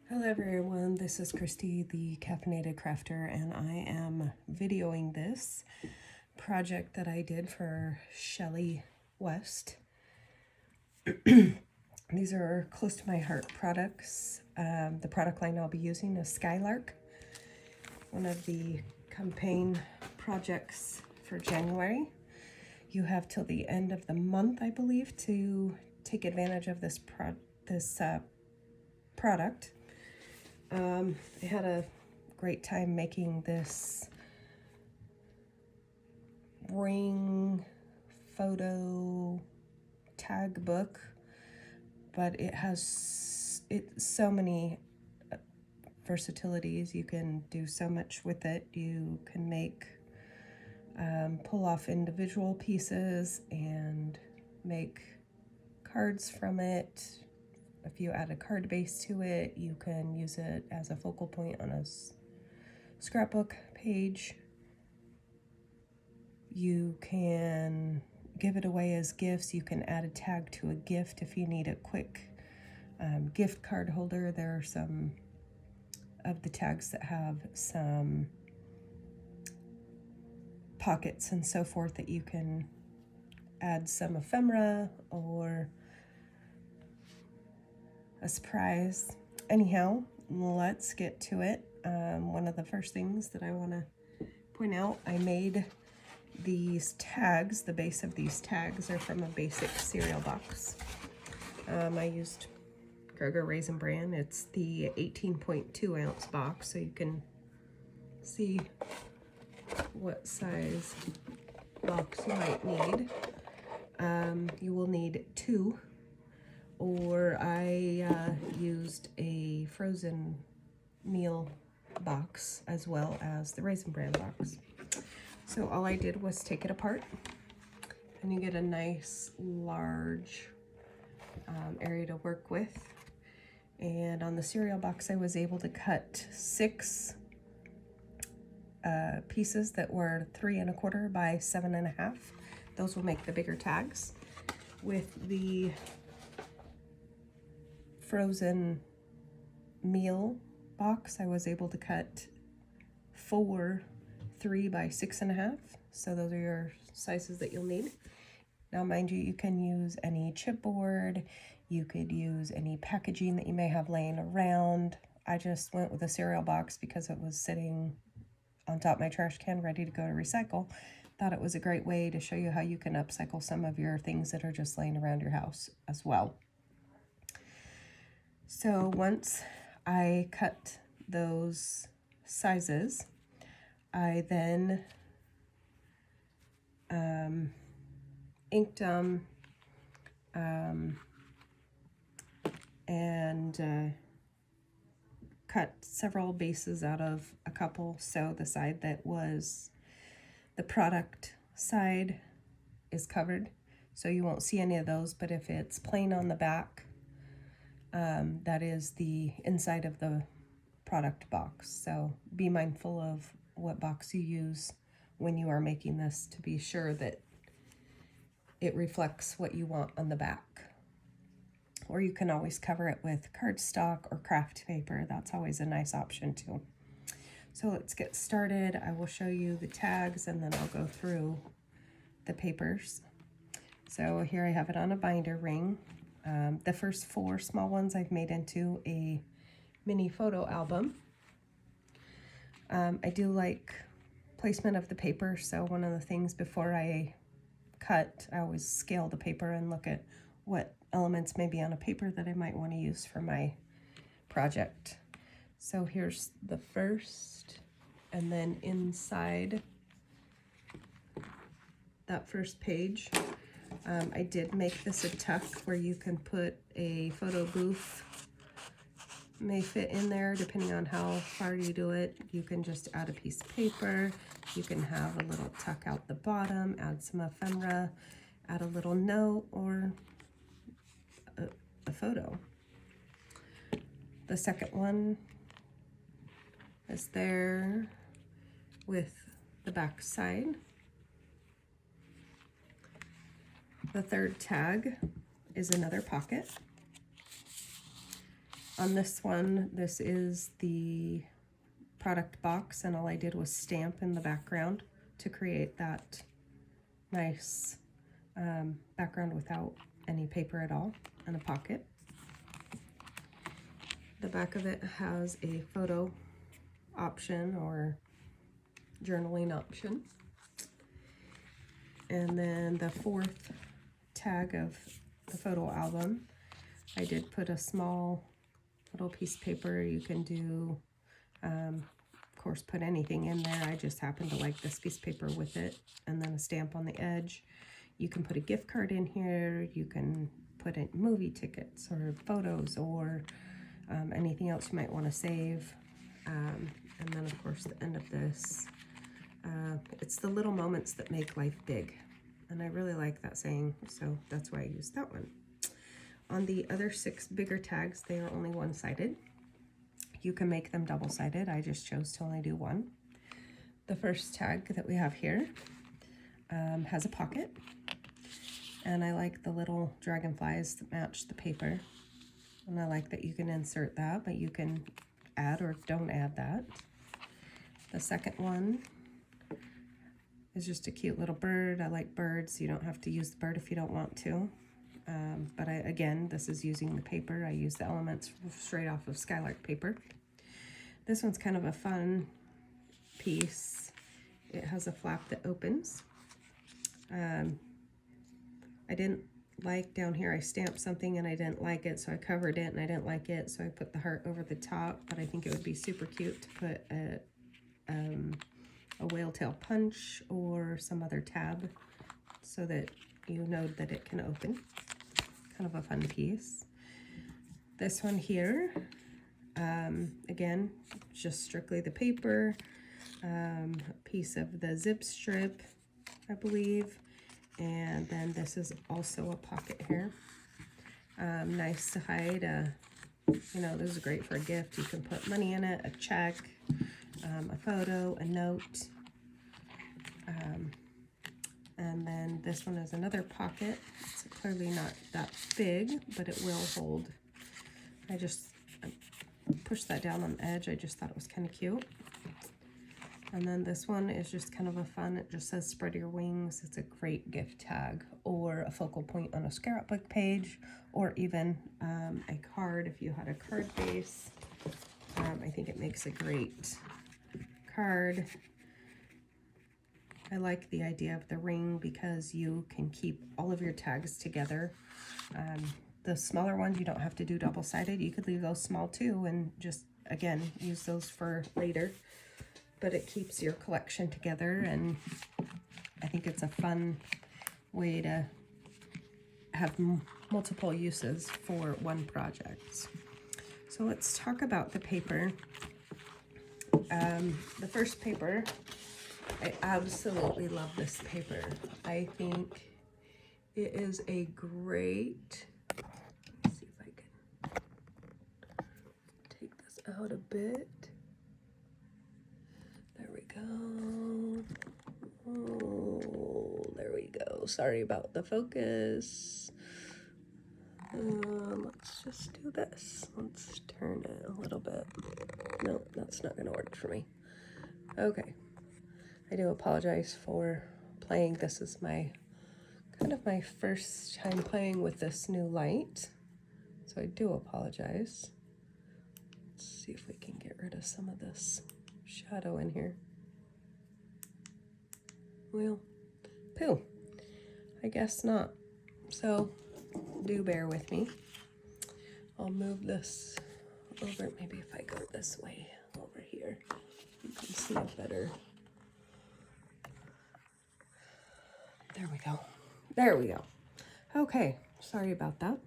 Hello everyone, this is Christy, the Caffeinated Crafter, and I am videoing this project that I did for Shelli West. These are close to my heart products. The product line I'll be using is Skylark, one of the campaign projects for January. You have till the end of the month, I believe, to take advantage of this product. I had a great time making this ring photo tag book, but it has so many versatilities. You can do so much with it. You can make pull off individual pieces and make cards from it. If you add a card base to it, you can use it as a focal point on a scrapbook page. You can give it away as gifts. You can add a tag to a gift if you need a quick gift card holder. There are some of the tags that have some pockets and so forth that you can add some ephemera or a surprise. Anyhow, let's get to it. One of the first things that I want to point out, I made these tags. The base of these tags are from a basic cereal box. I used Kroger Raisin Bran. It's the 18.2 ounce box, so you can see what size box you might need. You will need two, or I used a frozen meal box as well as the Raisin Bran box. So all I did was take it apart, and you get a nice large area to work with. And on the cereal box, I was able to cut 6 pieces that were 3 1/4 by 7 1/2. Those will make the bigger tags. With the frozen meal box, I was able to cut 4 3 by 6 1/2. So those are your sizes that you'll need. Now, mind you, you can use any chipboard. You could use any packaging that you may have laying around. I just went with a cereal box because it was sitting on top of my trash can ready to go to recycle. Thought it was a great way to show you how you can upcycle some of your things that are just laying around your house as well. So once I cut those sizes, I then inked them and cut several bases out of a couple. So the side that was the product side is covered, so you won't see any of those, but if it's plain on the back, that is the inside of the product box. So be mindful of what box you use when you are making this to be sure that it reflects what you want on the back. Or you can always cover it with cardstock or craft paper. That's always a nice option too. So let's get started. I will show you the tags and then I'll go through the papers. So here I have it on a binder ring. The first 4 small ones I've made into a mini photo album. I do like placement of the paper, so one of the things before I cut, I always scale the paper and look at what elements may be on a paper that I might want to use for my project. So here's the first, and then inside that first page, I did make this a tuck where you can put a photo booth. May fit in there depending on how far you do it. You can just add a piece of paper. You can have a little tuck out the bottom, add some ephemera, add a little note or a photo. The second one is there with the back side. The third tag is another pocket. On this one, this is the product box, and all I did was stamp in the background to create that nice background without any paper at all, and a pocket. The back of it has a photo option or journaling option. And then the fourth tag of the photo album, I did put a small little piece of paper. You can do, of course, put anything in there. I just happen to like this piece of paper with it, and then a stamp on the edge. You can put a gift card in here. You can put in movie tickets or photos or anything else you might want to save. And then, of course, the end of this. It's the little moments that make life big. And I really like that saying, so that's why I used that one. On the other 6 bigger tags, they are only one-sided. You can make them double-sided. I just chose to only do one. The first tag that we have here has a pocket. And I like the little dragonflies that match the paper. And I like that you can insert that, but you can add or don't add that. The second one is just a cute little bird. I like birds. You don't have to use the bird if you don't want to. But again, this is using the paper. I use the elements straight off of Skylark paper. This one's kind of a fun piece. It has a flap that opens. I didn't like down here, I stamped something and I didn't like it, so I covered it, and I didn't like it, so I put the heart over the top. But I think it would be super cute to put a whale tail punch or some other tab so that you know that it can open. Kind of a fun piece. This one here, again, just strictly the paper, a piece of the zip strip, I believe, and then this is also a pocket here. Nice to hide, you know, this is great for a gift. You can put money in it, a check, a photo, a note, and then this one is another pocket. It's clearly not that big, but it will hold. I just pushed that down on the edge. I just thought it was kind of cute. And then this one is just kind of a fun, it just says spread your wings. It's a great gift tag or a focal point on a scrapbook page, or even a card if you had a card base. I think it makes a great card. I like the idea of the ring because you can keep all of your tags together. The smaller ones, you don't have to do double-sided. You could leave those small too and just, again, use those for later. But it keeps your collection together, and I think it's a fun way to have multiple uses for one project. So let's talk about the paper. The first paper, I absolutely love this paper. I think it is a great, let's see if I can take this out a bit. There we go. Oh, there we go. Sorry about the focus. Let's just do this. Let's turn it a little bit. No, that's not gonna work for me. Okay. I do apologize for playing. This is my kind of my first time playing with this new light, so I do apologize. Let's see if we can get rid of some of this shadow in here. Well, pooh, I guess not. So do bear with me. I'll move this over. Maybe if I go this way over here, you can see it better. There we go. There we go. Okay, sorry about that.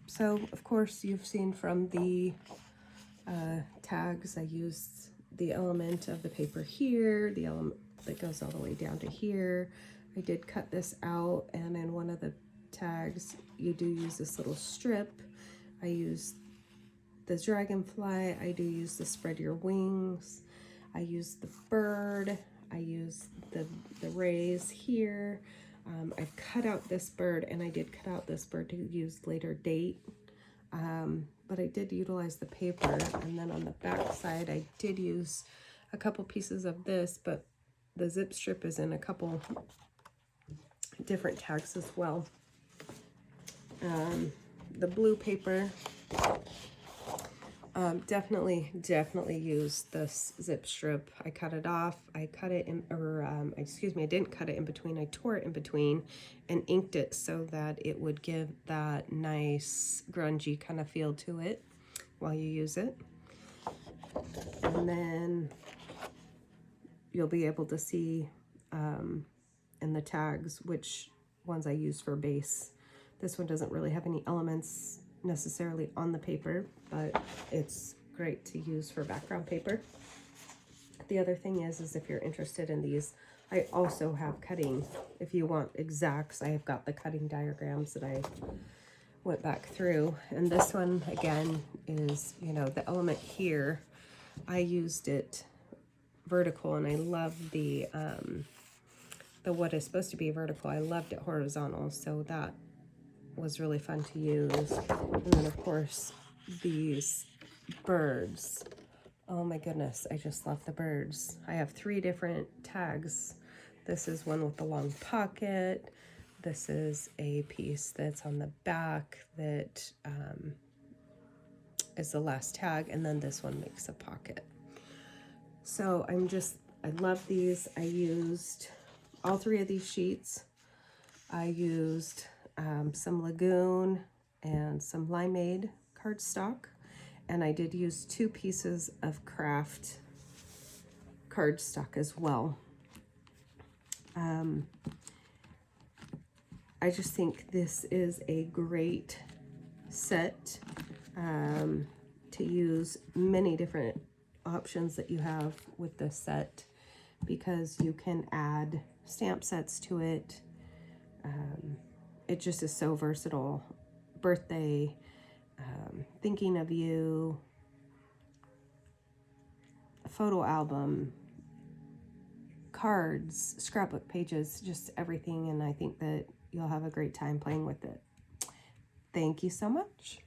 So of course you've seen from the tags, I used the element of the paper here, the element that goes all the way down to here. I did cut this out, and in one of the tags you do use this little strip. I used the dragonfly, I do use the spread your wings, I used the bird, I used the rays here. I've cut out this bird, and I did cut out this bird to use later date. but I did utilize the paper. And then on the back side, I did use a couple pieces of this, but the zip strip is in a couple different tags as well. The blue paper, definitely use this zip strip. I cut it off. I cut it in, or excuse me, I didn't cut it in between. I tore it in between and inked it so that it would give that nice grungy kind of feel to it while you use it. And then you'll be able to see in the tags which ones I use for base. This one doesn't really have any elements necessarily on the paper, but it's great to use for background paper. The other thing is if you're interested in these, I also have cutting. If you want exacts, I have got the cutting diagrams that I went back through. And this one again is, you know, the element here, I used it vertical, and I love the what is supposed to be vertical. I loved it horizontal, so that was really fun to use. And then of course these birds. Oh my goodness, I just love the birds. I have 3 different tags. This is one with the long pocket. This is a piece that's on the back that is the last tag, and then this one makes a pocket. So I love these. I used all 3 of these sheets. I used some Lagoon and some Limeade cardstock, and I did use 2 pieces of craft cardstock as well. I just think this is a great set to use many different options that you have with this set, because you can add stamp sets to it. It just is so versatile. Birthday, thinking of you, a photo album, cards, scrapbook pages, just everything. And I think that you'll have a great time playing with it. Thank you so much.